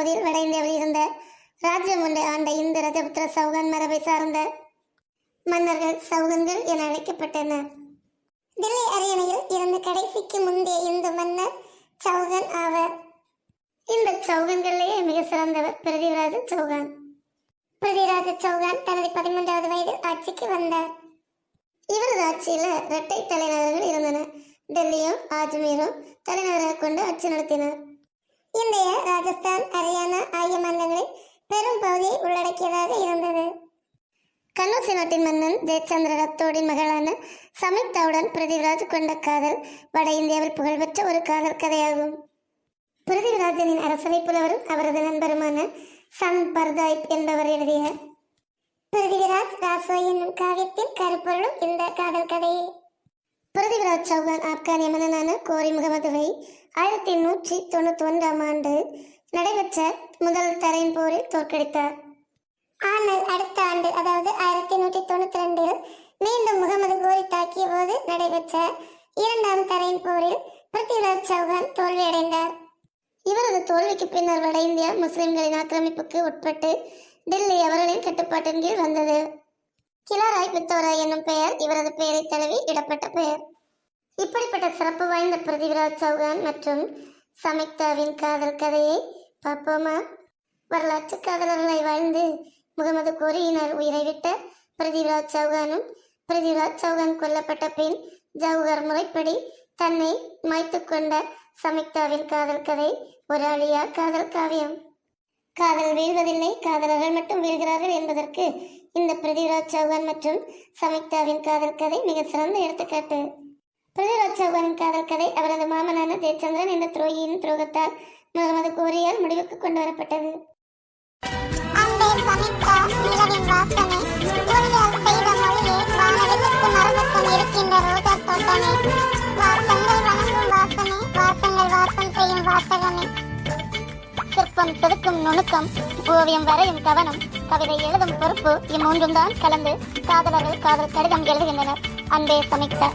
பகுதியில் வட இந்தியாவில் இருந்த ராஜ்யம் ஒன்றை ஆண்ட இந்த ரஜபுத்திர சௌகான் மரபை சார்ந்த மன்னர்கள் சௌகன்கள் என அழைக்கப்பட்டனர். தில்லி அரியணையில் இருந்த கடைசிக்கு முந்தைய இந்து மன்னர் சௌகன் ஆவர். இந்த சௌகன்களிலேயே மிக சிறந்தவர் பிருதிவிராஜ சௌகான். பிருதிவிராஜ சௌகான் தனது 13வது வயதில் ஆட்சிக்கு வந்தார். இவரது ஆட்சியில் இரட்டை தலைநகரங்கள் இருந்தன. டெல்லியும் ஆஜ்மீரும் தலைநகராக கொண்டு ஆட்சி நடத்தினார். இந்திய ராஜஸ்தான் ஹரியானா ஆகிய மாநிலங்களில் பெரும் பகுதியை உள்ளடக்கியதாக இருந்தது. கன்னௌசி நாட்டின் மன்னன் ஜெயச்சந்திர ரத்தோடின் மகளான சமிக்தாவுடன் பிருதிவிராஜ் கொண்ட காதல் வட இந்தியாவில் புகழ்பெற்ற ஒரு காதல் கதையாகும். பிருதிவிராஜனின் அரசவை புலவரும் அவரது நண்பருமான சன் பர்தாயிப் என்பவர் எழுதிய பிருதிவிராஜ் ராசோ என்னும் காவியத்தின் கருப்பொருளும் இந்த காதல் கதையே. பிருதிவிராஜ் சௌகான் ஆப்கானிய மன்னனான கோரி முகமதுவை 1191ஆம் ஆண்டு நடைபெற்ற முதல் தரையின் போரில் தோற்கடித்தார். ஆனால் அடுத்த ஆண்டு, அதாவது 1192இல் மீண்டும் முகமது கோரி தாக்கிய போது நடைபெற்ற 2ஆம் தரையின் போரில் பிருத்திவிராஜ் சௌகான் தோல்வியடைந்தார். இவரது தோல்விக்கு பின்னர் வட இந்தியா முஸ்லிம்களின் ஆக்கிரமிப்புக்கு உட்பட்டு டெல்லி அவர்களின் கட்டுப்பாட்டின் கீழ் வந்தது. கிலாராய் பித்தோராய் என்னும் பெயர் இவரது பெயரை தழுவி இடப்பட்ட பெயர். இப்படிப்பட்ட சிறப்பு வாய்ந்த பிருத்திவிராஜ் சௌகான் மற்றும் சமிக்தாவின் காதல் கதையை பார்ப்போமா? வரலாற்று காதலர்களை வாழ்ந்து முகமது கோரியினர் உயிரை விட்ட பிருத்திவிராஜ் சௌகானும் பிருத்திவிராஜ் சௌகான் கொல்லப்பட்ட பின் ஜவுகர் முறைப்படி தன்னை மாய்த்து கொண்ட சமிக்தாவின் காதல் கதை ஒரு அழியா காதல் காவியம். காதல் வீழ்வதில்லை, காதலர்கள் மட்டும் வீழ்கிறார்கள் என்பதற்கு இந்த பிருத்திவிராஜ் சௌகான் மற்றும் சமிக்தாவின் காதல் கதை மிக சிறந்த எடுத்துக்காட்டு. பிருத்திவிராஜ் சௌகானின் காதல் கதை அவரது மாமனான ஜெயச்சந்திரன் என்ற துரோகியின் துரோகத்தால் முகமது கோரியால் முடிவுக்கு கொண்டு வரப்பட்டது. சிற்பம் செதுக்கும் நுணுக்கம், ஓவியம் வரையும் கவனம், கவிதை எழுதும் பொறுப்பு, இம்மூன்றும் தான் கலந்து காதலர்கள் காதல் கடிதம் எழுதுகின்றனர். அன்பே சமிக்தா.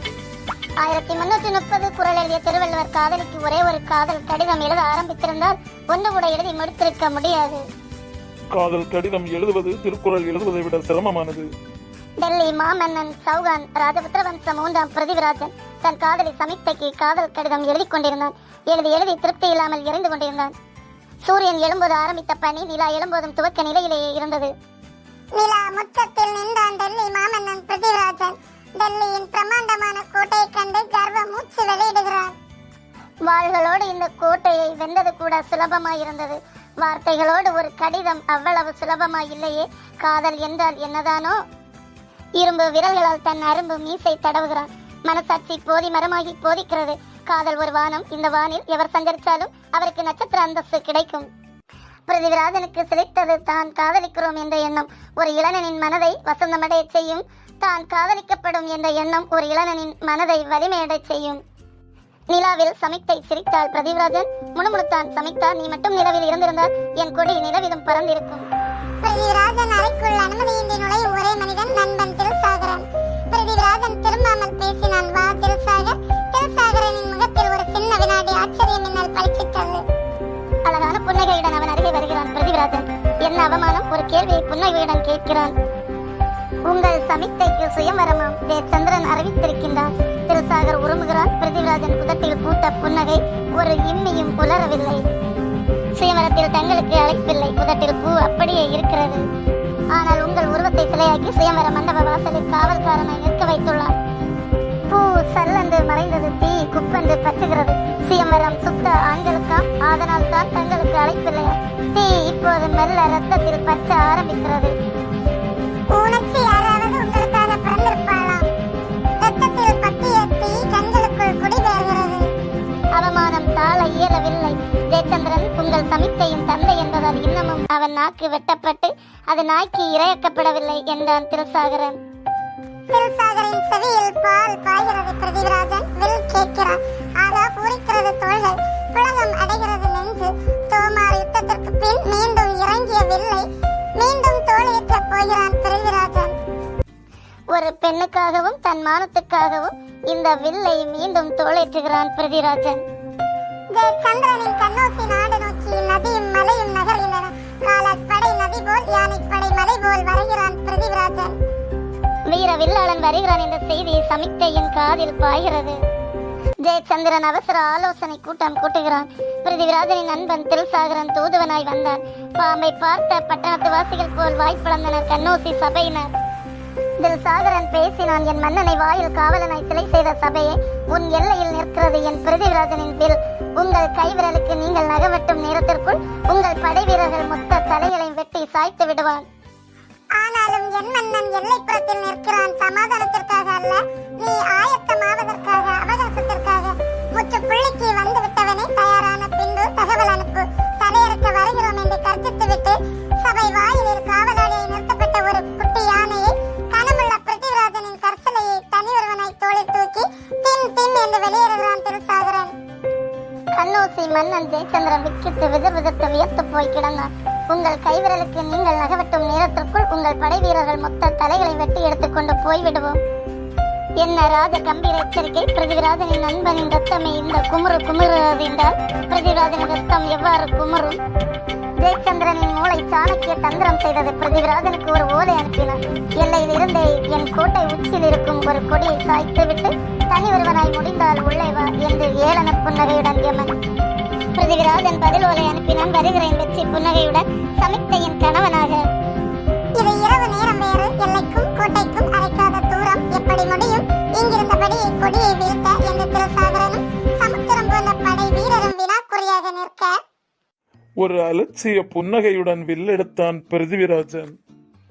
1330 குறள் எழுதிய திருவள்ளுவர் காதலிக்கு ஒரே ஒரு காதல் கடிதம் எழுத ஆரம்பித்திருந்தால் ஒன்று கூட எழுதி முடித்திருக்க முடியாது. காதல் கடிதம் எழுதுவது திருக்குறள் எழுதுவதை விட சிரமமானது. டெல்லி மாமன்னன் சௌகான் ராஜபுத்திர வம்சம் 3ஆம் பிருதிவிராஜன் தன் காதலி சமிக்தைக்கு காதல் கடிதம் எழுதி கொண்டிருந்தான். எழுதி திருப்தி இல்லாமல் எரிந்து கொண்டிருந்தான். சூரியன் எழும்போது ஆரம்பித்த பனி நிலா எழும்போதும் துவக்க நிலையிலேயே இருந்தது. நிலா முற்றத்தில் நின்றான் டெல்லி மாமன்னன் பிருதிவிராஜன். டெல்லியின் பிரமாண்டமான கோட்டையை கண்டு கர்வ மூச்சு வெளியிடுகிறார். வாள்களோடு இந்த கோட்டையை வென்றது கூட சுலபமாயிருந்தது. வார்த்தைகளோடு ஒரு கடிதம் அவ்வளவு சுலபமாய் இல்லையே. காதல் என்றால் என்னதானோ? இரும்பு விரல்களால் தன் அரும்பு மீசை தடவுகிறான். மனசாட்சி போதி மரமாகி போதிக்கிறது. காதல் ஒரு வானம். இந்த வானில் எவர் சஞ்சரித்தாலும் அவருக்கு நட்சத்திர அந்தஸ்து கிடைக்கும். பிருதிவிராஜனுக்கு சிலித்தது தான் காதலிக்கிறோம் என்ற எண்ணம் ஒரு இளைஞனின் மனதை வசந்தமடைய செய்யும். தான் காதலிக்கப்படும் என்ற எண்ணம் ஒரு இளைஞனின் மனதை வலிமையடை செய்யும். நிலாவில் சமிக்தை சிரித்தாள். பிருதிவிராஜன் முணுமுணுத்தான். சமிக்தா, நீ மட்டும் நிலவில் இருந்திருந்தால் என் கொடி நிலவிலும் பறந்திருக்கும். பிருதிவிராஜன் அறைக்குள் அனுமதியின்றி நுழையும் ஒரே மனிதன் நண்பன் திருசாகரன். பிருதிவிராஜன் திரும்பாமல் பேசினான். வா திருசாகர். திருசாகரனின் முகத்தில் ஒரு சின்ன வினாடி ஆச்சரியம் மின்னல் பளிச்சிட்டது. அழகான புன்னகையுடன் அவன் அருகே வருகிறான். பிருதிவிராஜன் என்ன அவமானம்! ஒரு கேள்வியை புன்னகையுடன் கேட்கிறான். உங்கள் சமிக்தைக்கு சுயம்வரமாம் ஜெயச்சந்திரன் அறிவித்திருக்கின்றான். திருசாகர் உருமுகிறான். பிருதிவிராஜன் புதட்டில் பூத்த புன்னகை ஒரு இம்மியும் புலரவில்லை. சுயமரத்தில் தங்களுக்கு அழைப்பில்லை. புதட்டில் பூ அப்படியே இருக்கிறது. ஆனால் உங்கள் உருவத்தை சிலையாக்கி சுயமர மண்டப வாசலில் காவல்காரனை நிற்க வைத்துள்ளார். பூ சல்லந்து மறைந்தது. தீ குப்பென்று பற்றுகிறது. சுயமரம் சுத்த ஆண்களுக்காம். அதனால் தான் தங்களுக்கு அழைப்பில்லையா? தீ இப்போது மெல்ல ரத்தத்தில் பற்ற ஆரம்பிக்கிறது. உணர்ச்சி யாராவது உங்களுக்காக பிறந்திருப்பாளாம். ரத்தத்தில் பற்றிய தீ கண்களுக்குள் குடிபெயர்கிறது. அவமானம் தாழ இயலவில்லை. ஜெயச்சந்திரன் உங்கள் சமிக்தையின் தந்தை என்பதால் இன்னமும் அவன் நாக்கு வெட்டப்பட்டு அது நாய்க்கு இரையாக்கப்படவில்லை என்றான் திருசாகரன். திருசாகரின் செவியில் பால் பாய்கிறது. பிருதிவிராஜன் வில் கேட்கிறான். ஆகா பூரிக்கிறது தோள்கள். புலகம் அடைகிறது நெஞ்சு. தோமார் யுத்தத்திற்கு பின் மீண்டும் இறங்கிய வில்லை மீண்டும் தோலேற்ற போகிறான் பிருதிவிராஜன். ஒரு பெண்ணுக்காகவும் தன் மானத்துக்காகவும் இந்த வில்லை மீண்டும் தோலேற்றுகிறான் பிருதிவிராஜன். ஜெயச்சந்திரனின் கண்ணோசி நாடு நோக்கி நதியும் மலையும் நகர்கின்றன. காலாட்படை நதி போல் யானைப்படை மலை போல் வருகிறான் பிருதிவிராஜன். வீர வில்லாளன் வருகிறான் என்ற செய்தி சமிக்தையின் காதில் பாய்கிறது. ஜெயச்சந்திரன் அவசர ஆலோசனை கூட்டம் கூட்டுகிறான். பிருதிவிராஜனின் நண்பன் தில்சாகரன் தூதுவனாய் வந்தான். பாம்பை பார்த்த பட்டணத்து வாசிகள் போல் வாய்ப்பிழந்தனர் கண்ணோசி சபையினர். தில்சாகரன் பேசினான். என் மன்னனை வாயில் காவலனாய் சிலை செய்த சபையே, உன் எல்லையில் நிற்கிறது என் பிருதிவிராஜனின் வில். உங்கள் கைவிரலுக்கு நீங்கள் நகவட்டும் நேரத்திற்குள் உங்கள் படை வீரர்கள் மொத்த தலைகளை வெட்டி சாய்த்து விடுவான். ஆனாலும் என் மன்னன் எல்லைப்புறத்தில் நிற்கிறான். சமாதானத்திற்காக அல்ல, நீ ஆயத்தமாவதற்காக, அவகாசத்திற்காக. முற்றுப்புள்ளிக்கு வந்து விட்டவனே, தயாரான பின்பு தகவல் அனுப்பு. தலையறுக்க வருகிறோம் என்று கர்ஜித்து விட்டு சபை வாயிலில் காவலாளியை நிறுத்தப்பட்ட ஒரு குட்டி யானையை, கனமுள்ள பிருத்திவிராஜனின் கற்சலையை தனி ஒருவனாய் தோளில் தூக்கி திம் திம் என்று வெளியேறுகிறான் தில்சாகரன். கண்ணோசி மன்னன் ஜெயச்சந்திரன் விக்கிட்டு விதிர்விதிர்த்து வியர்த்து போய் கிடந்தான். உங்கள் கைவிரலுக்கு நீங்கள் நகவட்டும் நேரத்திற்குள் உங்கள் படை வீரர்கள் மொத்த தலைகளை வெட்டி எடுத்துக்கொண்டு போய்விடுவோம். என்ன ராஜ கம்பீர எச்சரிக்கை! பிருதிவிராஜனின் நண்பனின் ரத்தமே இந்த குமுறு குமுறுகிறது என்றால் பிருதிவிராஜனின் ரத்தம் எவ்வாறு குமுறும்? ஜெயச்சந்திரனின் மூளை சாணக்கிய தந்திரம் செய்தது. பிருதிவிராஜனுக்கு ஒரு ஓலை அனுப்பினார். எல்லையில் இருந்தே என் கோட்டை உச்சியில் இருக்கும் ஒரு கொடியை சாய்த்து விட்டு தனி ஒருவனாய் முடிந்தால் உள்ளே வா என்று ஏளன புன்னகையுடன் யமன். பிருதிவிராஜன் பதில் ஓலை அனுப்பினான். வருகிறேன் வெற்றி புன்னகையுடன் சமிக்தையின் கணவனாக. இது இரவு நேரம் வேறு. எல்லைக்கும் கோட்டைக்கும் அரைக்காத தூரம். எப்படி முடியும்? இங்கிருந்தபடியே கொடியை வீழ்த்த என்று தில்சாகரனும் சமுத்திரம் போன்ற படை வீரரும் வினாக்குறியாக நிற்க, ஒரு அலட்சிய புன்னகையுடன் வில்லெடுத்தான் பிருதிவிராஜன்.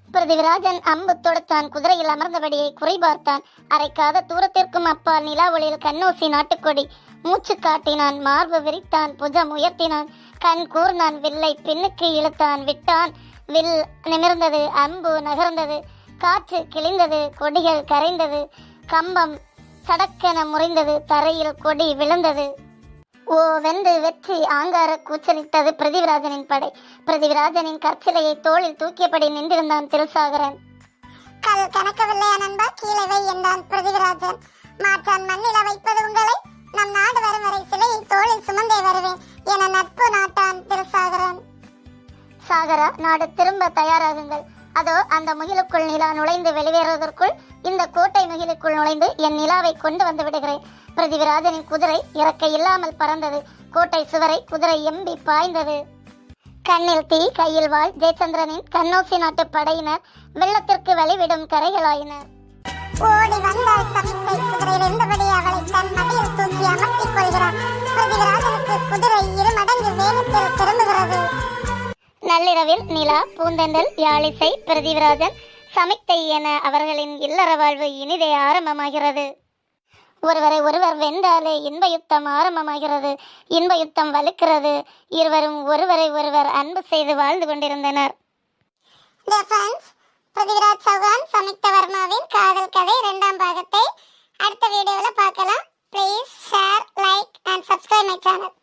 பிருதிவிராஜன் அம்பு தொடுத்தான். குதிரையில் அமர்ந்தபடியே குறிபார்த்தான். அரைக்காத தூரத்திற்கும் அப்பால் நிலா ஒளியில் கண்ணோசி நாட்டுக்கொடி. மூச்சு காட்டினான். மார்பு விரித்தான். புஜம் உயர்த்தினான். கண் கூர்ந்தான். வில்லை பின்னுக்கு இழுத்தான். விட்டான். வில் நிமிர்ந்தது. அம்பு நகர்ந்தது. காற்று கிழிந்தது. கொடிகள் கரைந்தது. கம்பம் சடக்கென முறிந்தது. தரையில் கொடி விழுந்தது. ஓ வென்று வெற்றி ஆங்கார கூச்சலிட்டது பிருதிவிராஜனின் படை. பிருதிவிராஜனின் கற்சிலையை தோளில் தூக்கியபடி நின்றிருந்தான் தில்சாகரன். கல் கணக்கவில்லையா நண்பா, கீழே வை என்றான் பிருதிவிராஜன். மாற்றான் மண்ணில வைப்பது உங்களை, நம் நாடு வரும் வரை சிலையை தோளில் சுமந்தே வருவேன் என நட்பு நாட்டான் தில்சாகரன். சாகரா, நாடு திரும்ப தயாராகுங்கள். அதோ அந்த முகிலுக்குள் நிலா நுழைந்து வெளியேறுவதற்குள் இந்த கோட்டை முகிலுக்குள் நுழைந்து என் நிலாவை கொண்டு வந்து விடுகிறேன். பிருதிவிராஜனின் குதிரை இறக்கை இல்லாமல் பறந்தது. கோட்டை சுவரை குதிரை எம்பி பாய்ந்தது. கண்ணில் தீ, கையில் வாள். ஜெயச்சந்திரனின் கண்ணோசி நாட்டு படையினர் வெள்ளத்திற்கு வழிவிடும் கரைகளாயினர். ஓடி வந்த சமிக்தை குதிரையில் இருந்தபடி அவளை தன் மடியில் தூக்கி அமர்த்திக் கொள்கிறான். பிருதிவிராஜனுக்கு குதிரை இருமடங்கு வேகத்தில் திரும்புகிறது. நள்ளிரவில் நிலா, பூந்தெண்டல், யாழிசை, பிருதிவிராஜன், சமிக்தை என அவர்களின் இல்லற வாழ்வு இனிதே ஆரம்பமாகிறது. ஒருவரை ஒருவர் வென்றாலே இன்ப யுத்தம் ஆரம்பமாகிறது. இன்ப யுத்தம் வலுக்கிறது. இருவரும் ஒருவரை ஒருவர் அன்பு செய்து வாழ்ந்து கொண்டிருந்தனர். பிருதிவிராஜ் சௌகான், சமிக்தா வர்மாவின் காதல் கதை 2ஆம் பாகத்தை அடுத்த வீடியோவில் பார்க்கலாம். Please share, like and subscribe my channel.